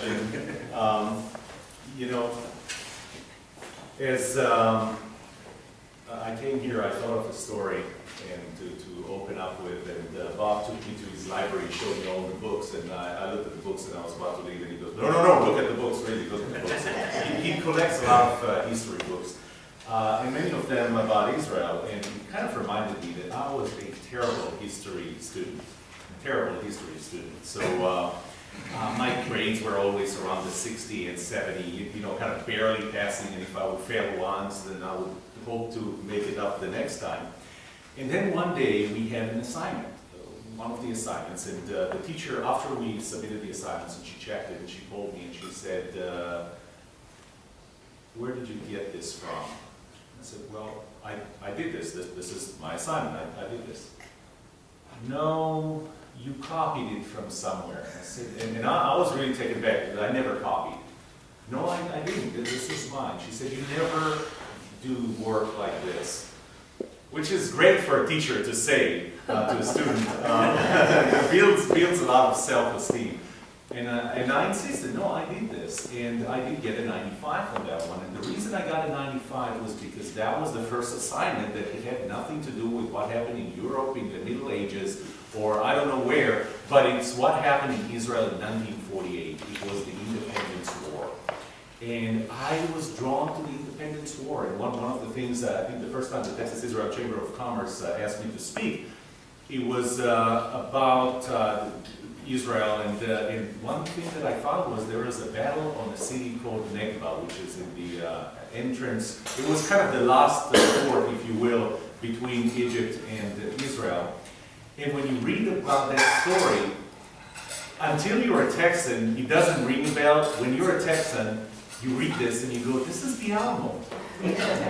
question. You know, as I came here, I thought of a story and to open up with, and Bob took me to his library, showed me all the books, and I looked at the books and I was about to leave, and he goes, no, look at the books, really, look at the books. He collects a lot of history books, and many of them about Israel, and he kind of reminded me that I was a terrible history student. So my grades were always around the 60 and 70, you know, kind of barely passing, and if I would fail once, then I would hope to make it up the next time. And then one day we had an assignment, one of the assignments, and the teacher, after we submitted the assignments, and she checked it, and she called me and she said, where did you get this from? I said, well, I did this is my assignment, I did this. No, you copied it from somewhere. I said, and I was really taken back because I never copied. No, I didn't, this is mine. She said, you never do work like this. Which is great for a teacher to say to a student. It builds a lot of self-esteem. And I insisted, no, I did this. And I did get a 95 on that one. And the reason I got a 95 was because that was the first assignment that it had nothing to do with what happened in Europe in the Middle Ages, or I don't know where, but it's what happened in Israel in 1948. It was the Independence War. And I was drawn to the Independence War. And one of the things, I think the first time the Texas Israel Chamber of Commerce asked me to speak, it was about Israel. And one thing that I found was there was a battle on a city called Negba, which is in the entrance. It was kind of the last port, if you will, between Egypt and Israel. And when you read about that story, until you're a Texan, it doesn't ring a bell. When you're a Texan, you read this and you go, this is the Alamo.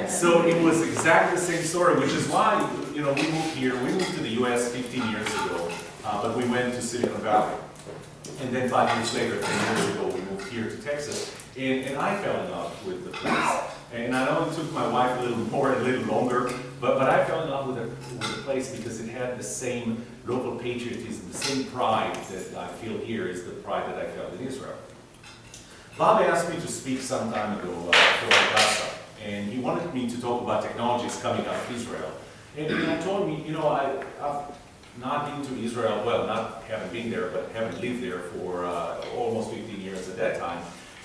So it was exactly the same story, which is why, you know, we moved here. We moved to the U.S. 15 years ago, but we went to Silicon Valley. And then 5 years later, 10 years ago, we moved here to Texas. And I fell in love with the place. And I know it took my wife a little more, a little longer, but I fell in love with the place because it had the same local patriotism, the same pride that I feel here is the pride that I felt in Israel. Bob asked me to speak some time ago for Augusta, and he wanted me to talk about technologies coming out of Israel. And I told him, you know, I've not been to Israel, well, haven't been there, but haven't lived there for almost 15 years at that time.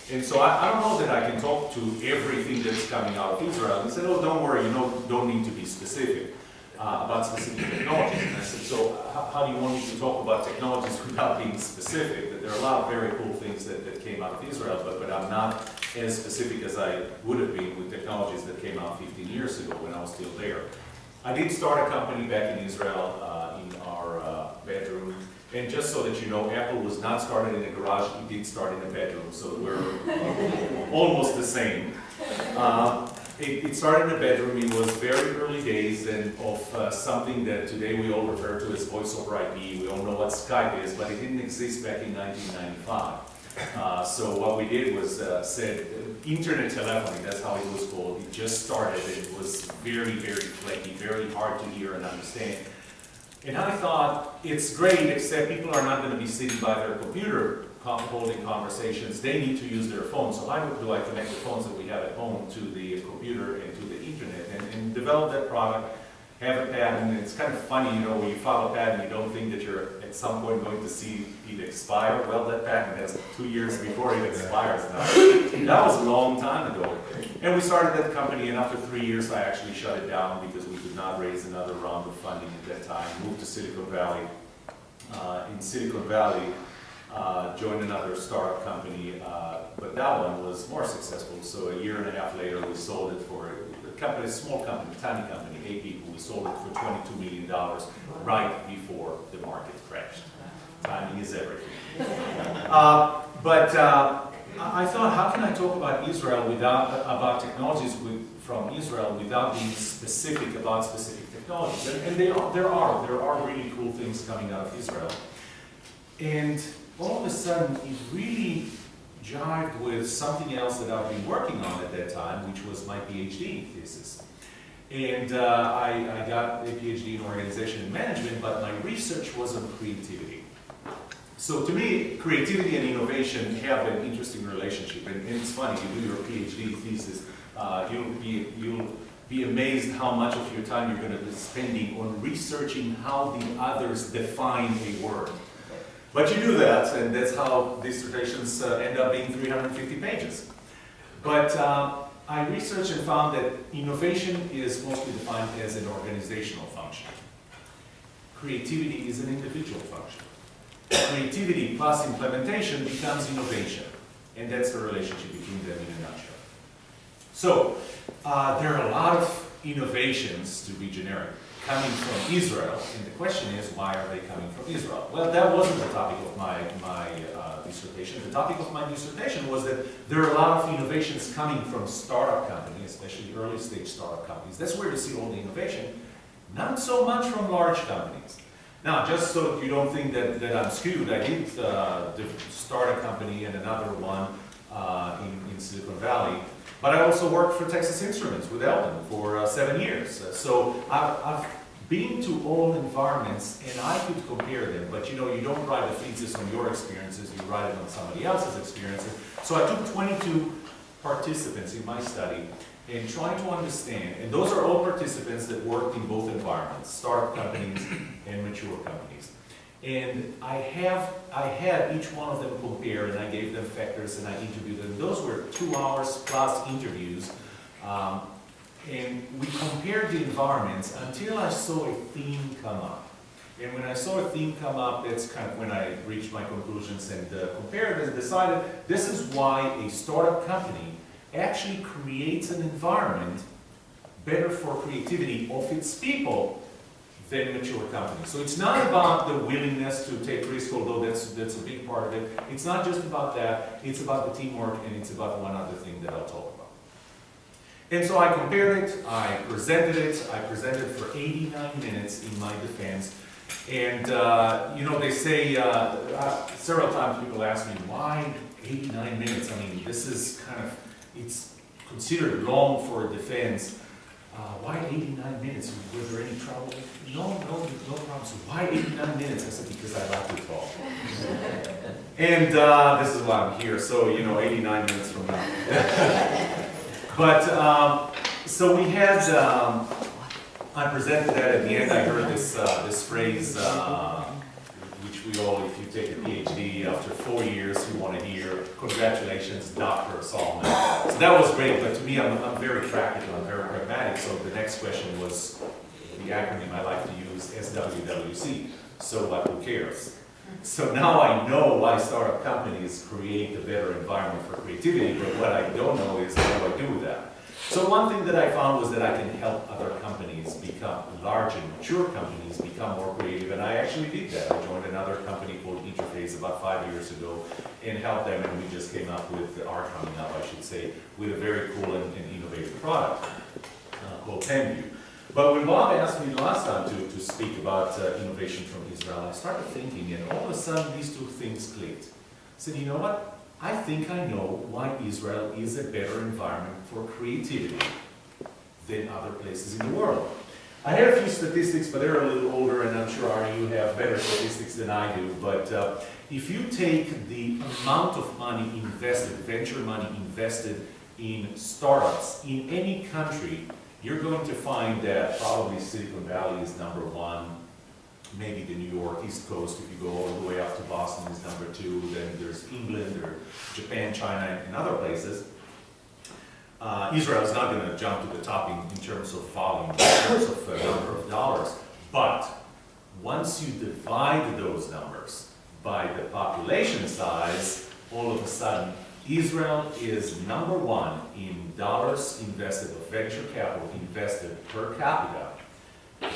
And so I don't know that I can talk to everything that's coming out of Israel. He said, oh, don't worry, you know, don't need to be specific about specific technologies. And I said, so how do you want me to talk about technologies without being specific? That there are a lot of very cool things that came out of Israel, but I'm not as specific as I would have been with technologies that came out 15 years ago when I was still there. I did start a company back in Israel in our bedroom. And just so that you know, Apple was not started in a garage, it did start in a bedroom, so we're almost the same. It started in a bedroom. It was very early days and of something that today we all refer to as voice over IP. We all know what Skype is, but it didn't exist back in 1995. So what we did was said internet telephony, that's how it was called. It just started. It was very, very flaky, very hard to hear and understand. And I thought, it's great, except people are not going to be sitting by their computer holding conversations. They need to use their phone. So how do I connect the phones that we have at home to the computer and to the internet and develop that product, have a patent. It's kind of funny, you know, when you file a patent, you don't think that you're at some point going to see it expire. Well, that patent has 2 years before it expires now. That was a long time ago. And we started that company, and after 3 years, I actually shut it down because we could not raise another round of funding at that time. Moved to Silicon Valley. In Silicon Valley, joined another startup company, but that one was more successful. So a year and a half later, we sold it for a small company, tiny company, 8 people. We sold it for $22 million right before the market crashed. Timing is everything. I thought, how can I talk about Israel about technologies from Israel without being specific about specific technologies? And there are really cool things coming out of Israel. And all of a sudden, it really jived with something else that I've been working on at that time, which was my Ph.D. thesis. And I got a Ph.D. in organization and management, but my research was on creativity. So to me, creativity and innovation have an interesting relationship, and it's funny, you do your PhD thesis, you'll be amazed how much of your time you're going to be spending on researching how the others define a word. But you do that, and that's how dissertations end up being 350 pages. But I researched and found that innovation is mostly defined as an organizational function. Creativity is an individual function. Creativity plus implementation becomes innovation, and that's the relationship between them in a nutshell. So, there are a lot of innovations, to be generic, coming from Israel, and the question is, why are they coming from Israel? Well, that wasn't the topic of my dissertation. The topic of my dissertation was that there are a lot of innovations coming from startup companies, especially early stage startup companies. That's where you see all the innovation, not so much from large companies. Now, just so you don't think that I'm skewed, I did start a company and another one in Silicon Valley, but I also worked for Texas Instruments with Eldon for 7 years. So I've been to all environments and I could compare them, but you know, you don't write a thesis on your experiences, you write it on somebody else's experiences. So I took 22 participants in my study and trying to understand, and those are all participants that worked in both environments, startup companies and mature companies. And I had each one of them compare, and I gave them factors and I interviewed them. Those were 2 hours plus interviews. And we compared the environments until I saw a theme come up. And when I saw a theme come up, that's kind of when I reached my conclusions and compared and decided this is why a startup company actually creates an environment better for creativity of its people than mature companies. So it's not about the willingness to take risk, although that's a big part of it. It's not just about that, it's about the teamwork, and it's about one other thing that I'll talk about. And so I compared it, I presented for 89 minutes in my defense. And you know, they say, several times people ask me, why 89 minutes? I mean, this is kind of, it's considered long for a defense. Why 89 minutes? Was there any trouble? No problem. So why 89 minutes? I said, because I like to talk. And this is why I'm here. So, you know, 89 minutes from now. But, so we had, I presented that at the end. I heard this phrase, which we all, if you take a PhD after 4 years, you want to hear, congratulations, Dr. Solomon. So that was great, but to me, I'm very practical, I'm very pragmatic. So the next question was the acronym I like to use, SWWC. So what, who cares? So now I know why startup companies create a better environment for creativity, but what I don't know is what do I do with that? So one thing that I found was that I can help other companies become, large and mature companies become more creative, and I actually did that. I joined another company called Interface about 5 years ago and helped them, and we just came up with, are coming up, I should say, with a very cool and innovative product called PenView. But when Bob asked me last time to speak about innovation from Israel, I started thinking, and all of a sudden these two things clicked. I said, you know what? I think I know why Israel is a better environment for creativity than other places in the world. I have a few statistics, but they're a little older, and I'm sure Ari, you have better statistics than I do. But if you take the amount of money invested, venture money invested in startups in any country, you're going to find that probably Silicon Valley is number one, maybe the New York East Coast, if you go all the way up to Boston, is number two, then there's England or Japan, China, and other places. Israel is not going to jump to the top in terms of volume, in terms of number of dollars, but once you divide those numbers by the population size, all of a sudden Israel is number one in dollars invested, of venture capital invested per capita,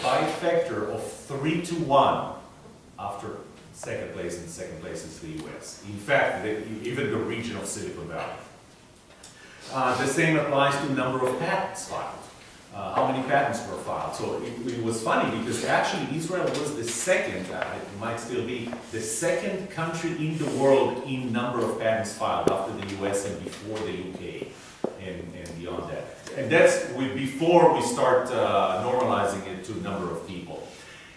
by a factor of 3 to 1 after second place, and second place is the US. In fact, even the region of Silicon Valley. The same applies to the number of patents filed. How many patents were filed? So it was funny because actually Israel was the second, it might still be, the second country in the world in number of patents filed after the US and before the UK and beyond that. And that's before we start normalizing it to number of people.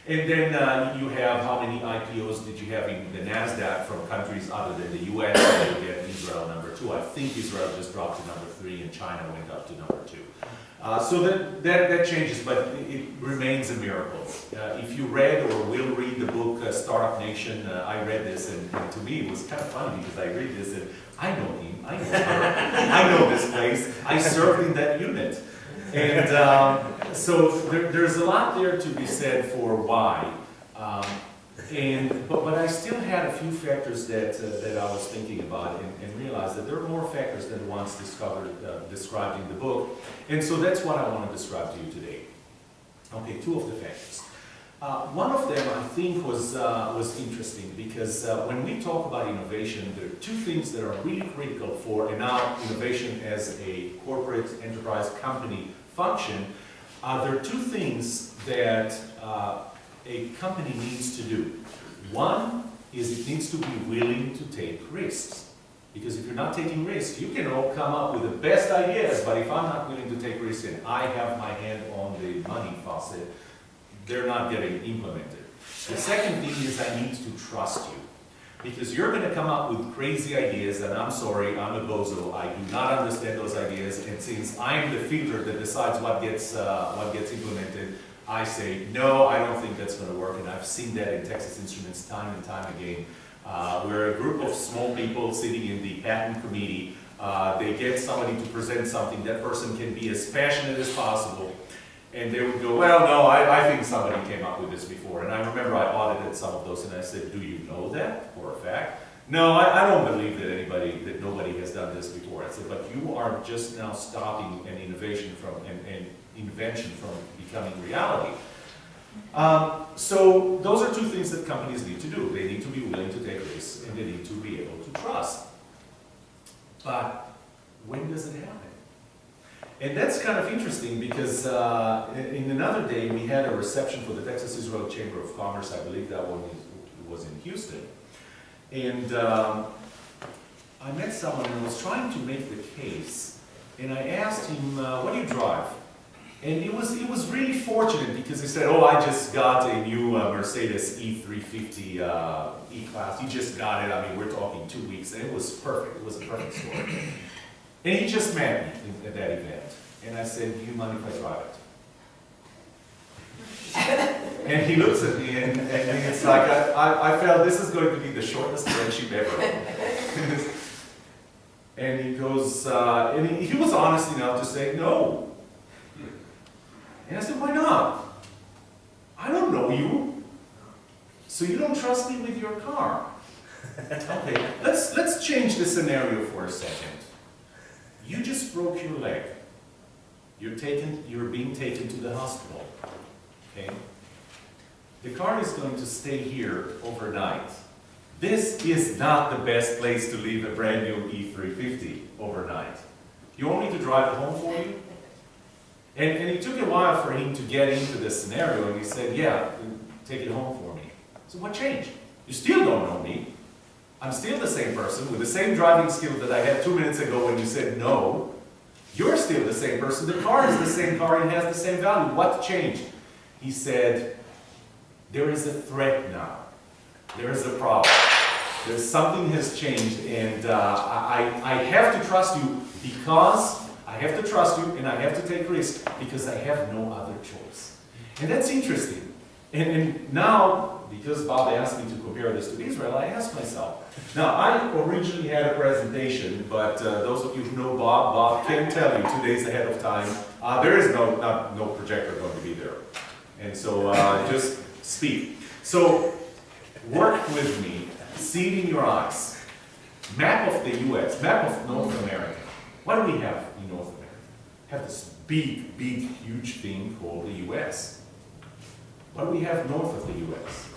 And then you have how many IPOs did you have in the NASDAQ from countries other than the US, and you get Israel number 2. I think Israel just dropped to number 3 and China went up to number 2. So that changes, but it remains a miracle. If you read or will read the book Startup Nation, I read this, and to me it was kind of funny because I read this and I know him, I know her, I know this place, I served in that unit. And so there's a lot there to be said for why. But I still had a few factors that I was thinking about and realized that there are more factors than once described in the book. And so that's what I want to describe to you today. Okay, 2 of the factors. One of them I think was interesting because when we talk about innovation, there are 2 things that are really critical for, and now innovation as a corporate enterprise company function, there are 2 things that a company needs to do. One is it needs to be willing to take risks. Because if you're not taking risks, you can all come up with the best ideas, but if I'm not willing to take risks and I have my hand on the money faucet, they're not getting implemented. The second thing is I need to trust you. Because you're going to come up with crazy ideas, and I'm sorry, I'm a bozo, I do not understand those ideas, and since I'm the filter that decides what gets implemented, I say, no, I don't think that's going to work, and I've seen that in Texas Instruments time and time again. We're a group of small people sitting in the patent committee. They get somebody to present something, that person can be as passionate as possible, and they would go, well, no, I think somebody came up with this before. And I remember I audited some of those, and I said, do you know that for a fact? No, I don't believe that nobody has done this before. I said, but you are just now stopping an innovation from, an invention from becoming reality. So those are 2 things that companies need to do. They need to be willing to take risks, and they need to be able to trust. But when does it happen? And that's kind of interesting because in another day we had a reception for the Texas Israel Chamber of Commerce. I believe that one was in Houston. And I met someone and was trying to make the case. And I asked him, what do you drive? And it was really fortunate because he said, oh, I just got a new Mercedes E350 E-Class. He just got it. I mean, we're talking 2 weeks. And it was perfect. It was a perfect story. And he just met me at that event. And I said, do you mind if I drive it? And he looks at me and it's like, I felt this is going to be the shortest friendship ever. And he goes, and he was honest enough to say, no. And I said, why not? I don't know you. So you don't trust me with your car. Okay, let's change the scenario for a second. You just broke your leg. You're being taken to the hospital. Okay? The car is going to stay here overnight. This is not the best place to leave a brand new E350 overnight. You want me to drive it home for you? And it took a while for him to get into this scenario, and he said, yeah, take it home for me. So what changed? You still don't know me. I'm still the same person with the same driving skill that I had 2 minutes ago when you said no. You're still the same person. The car is the same car and has the same value. What changed? He said, there is a threat now. There is a problem. There's something has changed, and I have to trust you because I have to trust you and I have to take risks because I have no other choice. And that's interesting. And now, because Bob asked me to compare this to Israel, I asked myself. Now, I originally had a presentation, but those of you who know Bob can tell you 2 days ahead of time, there is no projector going to be there. And so just speak. So work with me, see it in your eyes. Map of the US, map of North America. What do we have in North America? We have this big, huge thing called the US. What do we have north of the US?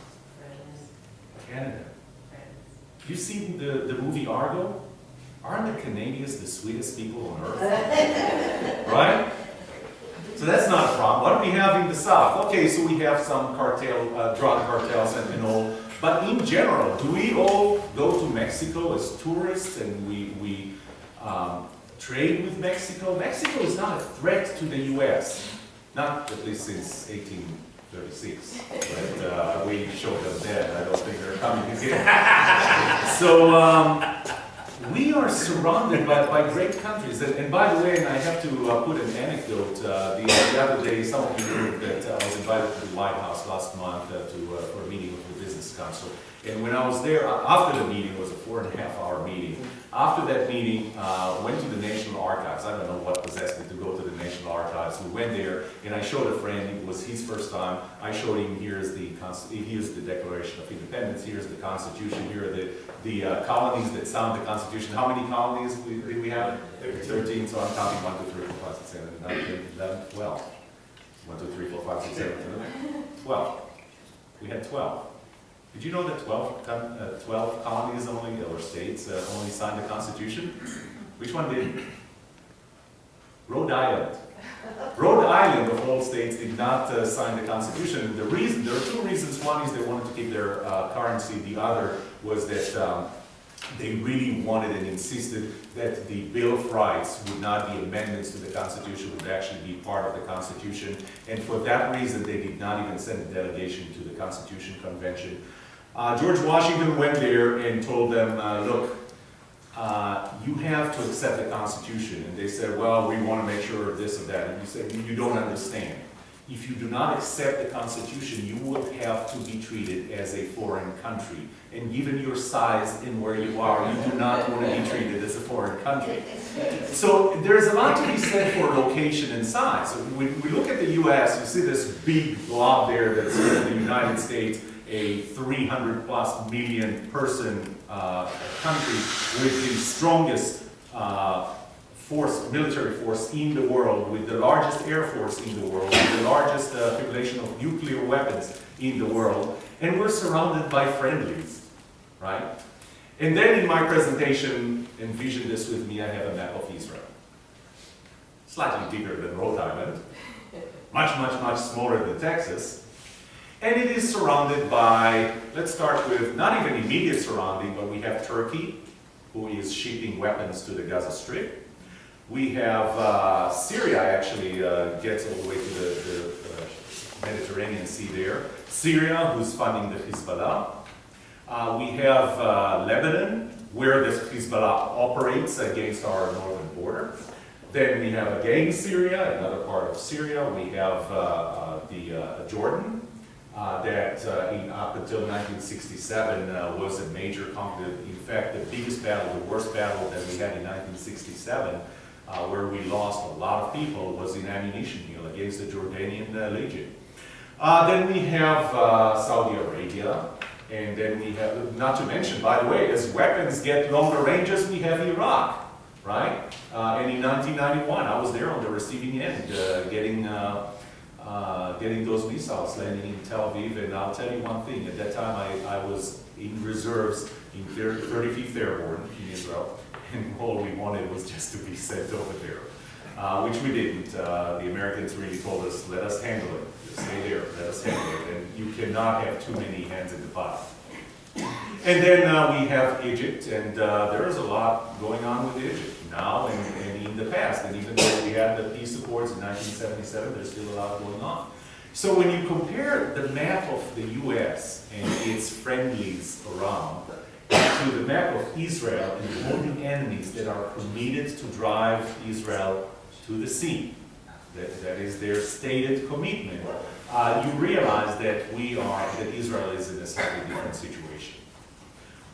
Canada. You seen the movie Argo? Aren't the Canadians the sweetest people on earth? Right? So that's not a problem. What do we have in the south? Okay, so we have some drug cartels and all. But in general, do we all go to Mexico as tourists and we trade with Mexico? Mexico is not a threat to the US. Not at least since 36. But we showed them dead. I don't think they're coming again. So we are surrounded by great countries. And by the way, and I have to put an anecdote. The other day, some of you knew that I was invited to the White House last month for a meeting with the Business Council. And when I was there, after the meeting, it was a 4.5-hour meeting. After that meeting, went to the National Archives. I don't know what possessed me to go to the National Archives. We went there, and I showed a friend. It was his first time. I showed him, here's the Declaration of Independence, here's the Constitution, here are the colonies that signed the Constitution. How many colonies did we have? 13, so I'm counting 1, 2, 3, 4, 5, 6, 7, 8, 9, 10, 11, 12. 1, 2, 3, 4, 5, 6, 7, 8, 12. We had 12. Did you know that 12 colonies only, or states, only signed the Constitution? Which one didn't? Rhode Island. Rhode Island, of all states, did not sign the Constitution. There are two reasons. One is they wanted to keep their currency. The other was that they really wanted and insisted that the Bill of Rights would not be amendments to the Constitution, would actually be part of the Constitution. And for that reason, they did not even send a delegation to the Constitution Convention. George Washington went there and told them, look, you have to accept the Constitution. And they said, well, we want to make sure of this or that. And he said, you don't understand. If you do not accept the Constitution, you will have to be treated as a foreign country. And given your size and where you are, you do not want to be treated as a foreign country. So there's a lot to be said for location and size. So when we look at the U.S., you see this big blob there that's the United States, a 300+ million person country with the strongest military force in the world, with the largest air force in the world, with the largest population of nuclear weapons in the world, and we're surrounded by friendlies, right? And then in my presentation, envision this with me, I have a map of Israel. Slightly bigger than Rhode Island, much smaller than Texas. And it is surrounded by, let's start with, not even immediate surrounding, but we have Turkey, who is shipping weapons to the Gaza Strip. We have Syria, actually gets all the way to the Mediterranean Sea there. Syria, who's funding the Hezbollah. We have Lebanon, where the Hezbollah operates against our northern border. Then we have again Syria, another part of Syria. We have Jordan. That up until 1967 was a major conflict. In fact, the biggest battle, the worst battle that we had in 1967, where we lost a lot of people, was in ammunition hill against the Jordanian Legion. Then we have Saudi Arabia, and then we have, not to mention, by the way, as weapons get longer ranges, we have Iraq, right? And in 1991, I was there on the receiving end, getting those missiles landing in Tel Aviv. And I'll tell you one thing, at that time I was in reserves in 35th Airborne in Israel, and all we wanted was just to be sent over there, which we didn't. The Americans really told us, let us handle it, just stay there, let us handle it, and you cannot have too many hands in the pot. And then we have Egypt, and there is a lot going on with Egypt now and in the past. And even though we had the peace accords in 1977, there's still a lot going on. So when you compare the map of the U.S. and its friendlies around to the map of Israel and the only enemies that are permitted to drive Israel to the sea, that is their stated commitment, you realize that Israel is in a slightly different situation.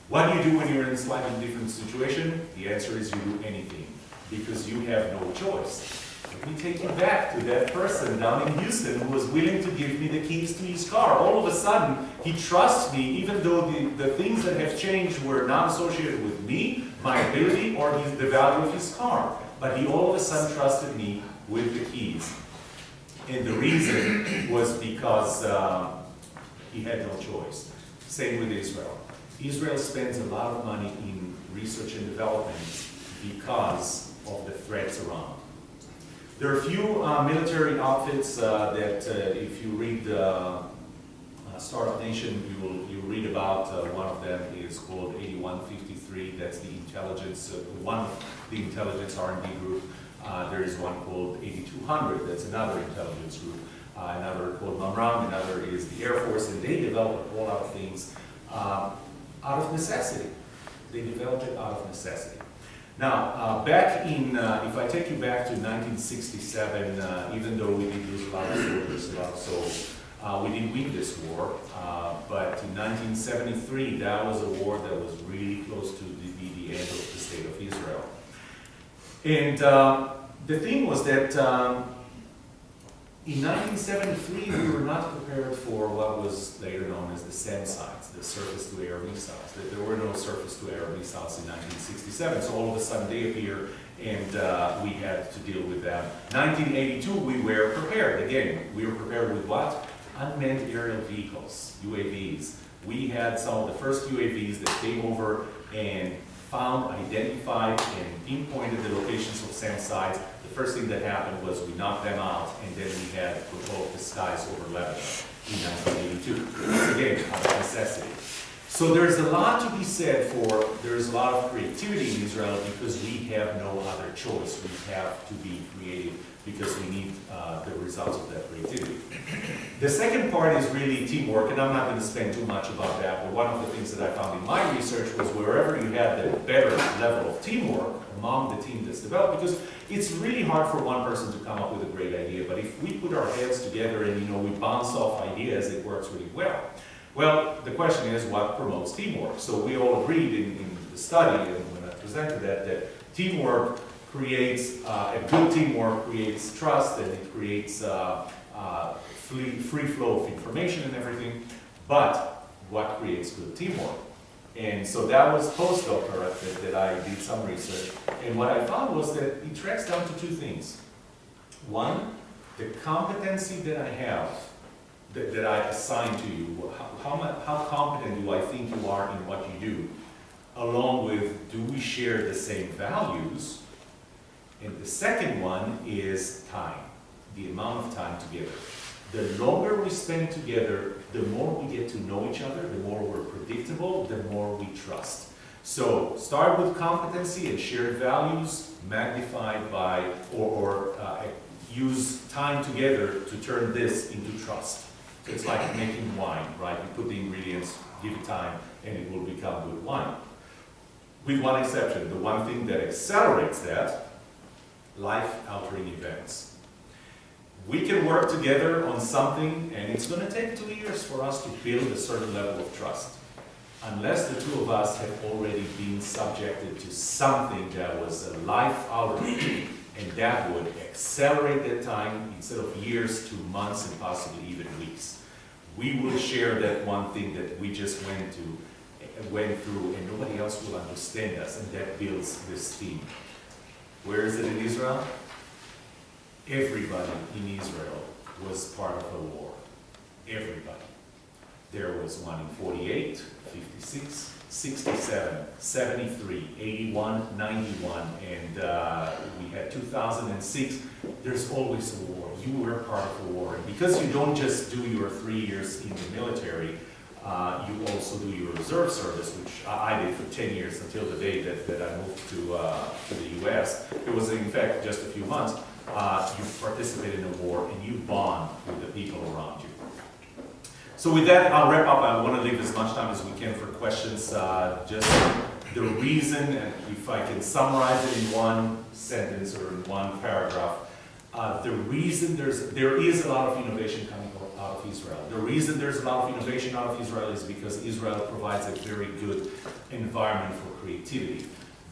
What do you do when you're in a slightly different situation? The answer is you do anything, because you have no choice. Let me take you back to that person down in Houston who was willing to give me the keys to his car. All of a sudden, he trusts me, even though the things that have changed were not associated with me, my ability, or the value of his car. But he all of a sudden trusted me with the keys. And the reason was because he had no choice. Same with Israel. Israel spends a lot of money in research and development because of the threats around. There are a few military outfits that if you read Startup Nation, you'll read about. One of them is called 8153. That's the intelligence, one of the intelligence R&D group. There is one called 8200. That's another intelligence group. another called Mamram, another is the Air Force, and they developed a whole lot of things out of necessity. They developed it out of necessity. Now, back in, if I take you back to 1967, even though we did lose a lot of soldiers, a lot of souls, we did win this war, but in 1973, that was a war that was really close to be the end of the state of Israel. And the thing was that in 1973, we were not prepared for what was later known as the SAM sites, the surface-to-air missiles. There were no surface-to-air missiles in 1967, so all of a sudden they appeared, and we had to deal with them. 1982, we were prepared. Again, we were prepared with what? Unmanned aerial vehicles, UAVs. We had some of the first UAVs that came over and found, identified, and pinpointed the locations of SAM sites. The first thing that happened was we knocked them out, and then we had control of the skies over Lebanon in 1982. Again, out of necessity. So there's a lot to be said for, there's a lot of creativity in Israel because we have no other choice. We have to be creative because we need the results of that creativity. The second part is really teamwork, and I'm not going to spend too much about that, but one of the things that I found in my research was wherever you had the better level of teamwork among the team that's developed, because it's really hard for one person to come up with a great idea, but if we put our heads together and we bounce off ideas, it works really well. Well, the question is what promotes teamwork? So we all agreed in the study, and when I presented that teamwork creates, a good teamwork creates trust, and it creates free flow of information and everything, but what creates good teamwork? And so that was postdoctoral that I did some research, and what I found was that it tracks down to two things. One, the competency that I have, that I assign to you, how competent do I think you are in what you do, along with do we share the same values? And the second one is time, the amount of time together. The longer we spend together, the more we get to know each other, the more we're predictable, the more we trust. So start with competency and shared values, magnified by, or use time together to turn this into trust. So it's like making wine, right? You put the ingredients, give it time, and it will become good wine. With one exception, the one thing that accelerates that, life-altering events. We can work together on something, and it's going to take 2 years for us to build a certain level of trust. Unless the two of us have already been subjected to something that was a life-altering, and that would accelerate that time instead of years to months and possibly even weeks. We will share that one thing that we just went through, and nobody else will understand us, and that builds this team. Where is it in Israel? Everybody in Israel was part of a war. Everybody. There was one in 48, 56, 67, 73, 81, 91, and we had 2006. There's always a war. You were part of a war. And because you don't just do your 3 years in the military, you also do your reserve service, which I did for 10 years until the day that I moved to the US. It was in fact just a few months. You participate in a war and you bond with the people around you. So with that, I'll wrap up. I want to leave as much time as we can for questions. Just the reason, and if I can summarize it in one sentence or in one paragraph, the reason there is a lot of innovation coming out of Israel. The reason there's a lot of innovation out of Israel is because Israel provides a very good environment for creativity.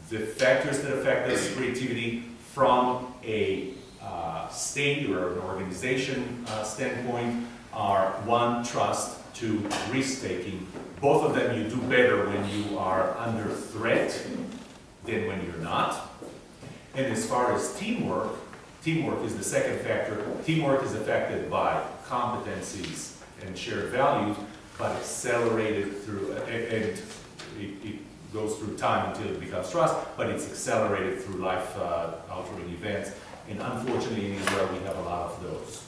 The factors that affect this creativity from a state or an organization standpoint are one, trust, two, risk-taking. Both of them you do better when you are under threat than when you're not. And as far as teamwork, teamwork is the second factor. Teamwork is affected by competencies and shared values, but accelerated through, and it goes through time until it becomes trust, but it's accelerated through life-altering events. And unfortunately in Israel we have a lot of those.